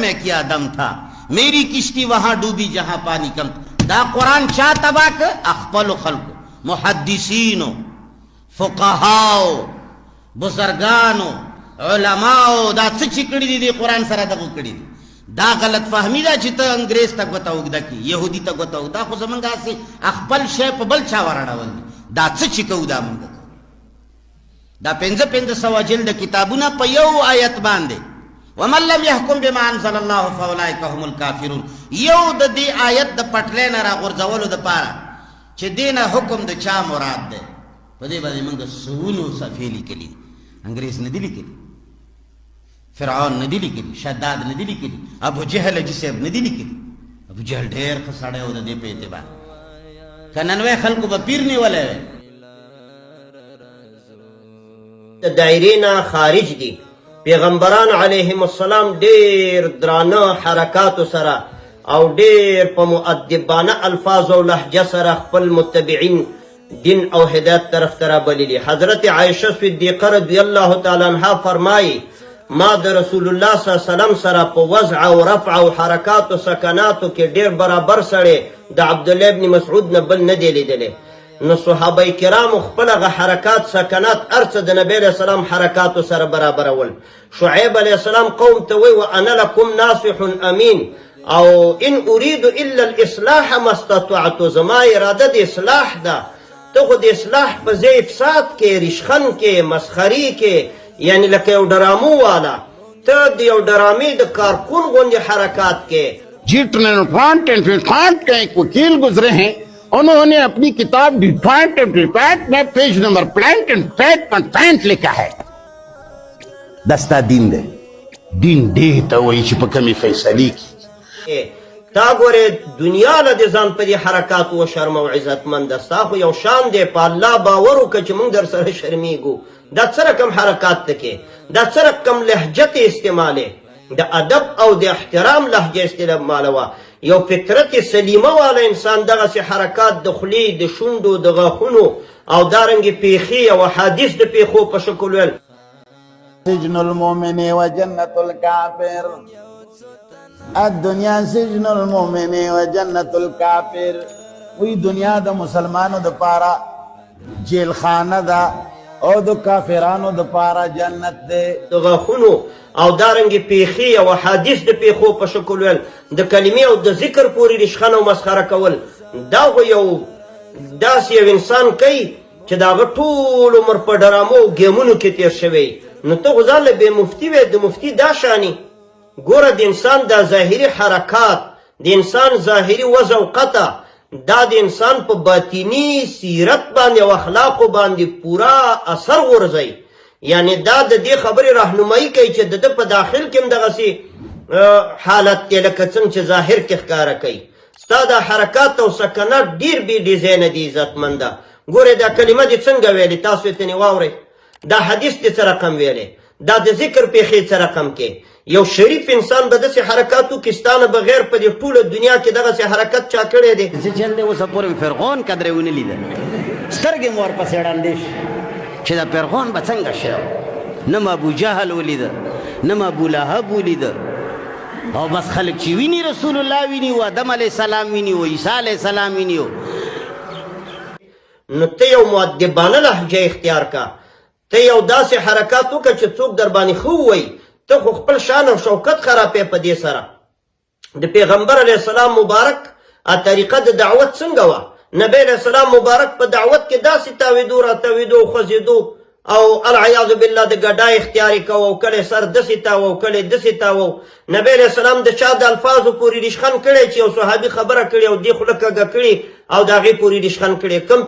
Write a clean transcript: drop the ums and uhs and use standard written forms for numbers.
में किया दम था, मेरी किश्ती वहां डूबी जहां पानी कम था। दा कुरान चा तबाक अखपल खल्क मुहद्दिसीनो फुकहाओ बुजुर्गानो उलमाओ दा सच कड़ी दी कुरान सरा दगो कड़ी दा गलत फहमी दा चित अंग्रेज तक बताओ दा की यहूदी तक बताओ दा खो जमंगा से अखपल शे बल छा वराडावल दा सच को दा मंग दा पेंज सवा जिल्द किताबुना पयो आयत बांधे वमन लम यहकुम बिमा अंज़लल्लाहु फउलाइका हुमुल काफिरून। यो द दी आयत द पटले ना रा गुरजवलो द पारा चे देना हुक्म द चा मुराद दे पदे बदे मंग सुनो सफेली के लिए अंग्रेज ने दिली के लिए फिरौन ने दिली के लिए शद्दाद ने दिली के लिए अबू जहल जिसे ने दिली के लिए अबू जहल ढेर खसाड़े हो दे पे एतबार कननवे खल्क ब पीरने वाले दायरेना खारिज दी पैगंबरान अलैहिमुस्सलाम ढेर द्राना हरकात सरा او ډیر په مؤدبانه الفاظ او لهجه سره خپل متبعین دین او هدایت طرف ته بللی. حضرت عائشه صدیقه رضی الله تعالی عنها فرمایي ما د رسول الله صلی الله علیه وسلم سره په وضع او رفع او حرکات او سکناتو کې ډیر برابر سره د عبد الله ابن مسعود نه بل نه دی لیدلی. نو صحابه کرام خپل غ حرکات سکنات ارڅ د نبی علیہ السلام حرکات سره برابر ول. شعیب علیہ السلام قوم ته وی وانا لكم ناصح امین او ان اريد الا الاصلاح ما استطعت. زما اراده د اصلاح ده ته خو د اصلاح په ځای افساد کې رشخن کې مسخري کې یعنی لکه یو ډرامو والا ته د یو ډرامې د کارکون غوندې حرکات کې. जितने डिफांट के एक वकील गुजरे हैं उन्होंने अपनी किताब डिफांट में पेज नंबर प्लांट लिखा है दस्ता दीन दे दिन दे तो वही चिपकमी फैसली की تا ګوره دنیا له د ځان په دې حرکات و شرم او عزتمند ستا خو یو شان دی په الله باور وکړه چې موږ در سره شرمیږو. دا څه رقم حرکات ته کې دا څه رقم لهجه ته استعمالې د ادب او د احترام لهجه استعمالوه. یو فطرت سلیمه والا انسان دغسې حرکات د خولې د شونډو د غاښونو او دارنګې پیښې او احادیث د پیښو په شکل ویل. سجن المؤمن و جنت الکافر الدنیا سجن المؤمن و جنت الکافر. وی دنیا د مسلمانو د پارا جیل خانه دا او د کافرانو د پارا جنت ده. د غاښونو او دارنګې پیښې او حدیث د پیښو په شکل ویل د کلمې او د ذکر پورې رشخن او مسخره کول دا خو یو داسې یو انسان کوي چې د هغه ټول عمر په ډرامو او ګیمونو کې تېر شوی. نو ته خو ځان له بې مفتي وې د مفتي دا شانې ګوره د انسان دا ظاهري حرکات د انسان ظاهري وضع او قطع دا د انسان په باطني سیرت باندې او اخلاقو باندې پورا اثر غورځوي. یعنی دا د دې خبرې راهنمایي کوي چې د ده په داخل کې هم دغسې حالت دی لکه څنګه چې ظاهر کې ښکاره کوي. ستا دا حرکات او سکنات ډېر بې ډیزاینه دي عزتمنده. ګورې دا کلمه دې څنګه ویلې تاسو یې تنې واورئ. دا حدیث دې څه رقم ویلې دا د ذکر پیښې څه رقم کې. یو شریف انسان به داسې حرکاتو کې ستا نه بغیر په دې ټوله دنیا کې دغسې حرکت چا کړی دی. چې چل دی اوسه پورې فرعون قدرې ونه لیده سترګې مو ورپسې ړندې شي چې دا فرعون به څنګه شي. نه م ابو جهل ولیده نه م ابو لهب ولیده او بس خلک چې ویني رسول الله ویني و آدم علیه السلام ویني و عیسی علیه السلام ویني. نو ته یو مؤدبانه لهجه اختیار کا ته یو داسې حرکات وکړه چې څوک در باندې ښه ووایي. ته خو خپل شان او شوکت خرابې په دې سره. د پیغمبر علیه السلام مبارک طریقه د دعوت څنګه وه؟ نبی علیه السلام مبارک په دعوت کې داسې تاویدو راتاویدو او خوځېدو او العیاذ بالله د ګډای اختیار یې کوه او کله سر داسې تاوه او کله داسې تاوه. نبی علیه السلام د چا د الفاظو پورې ریشخند کړی چې یو صحابي خبره کړې او دې خوله کږه کړې او د هغې پورې ریشخند کړې. کوم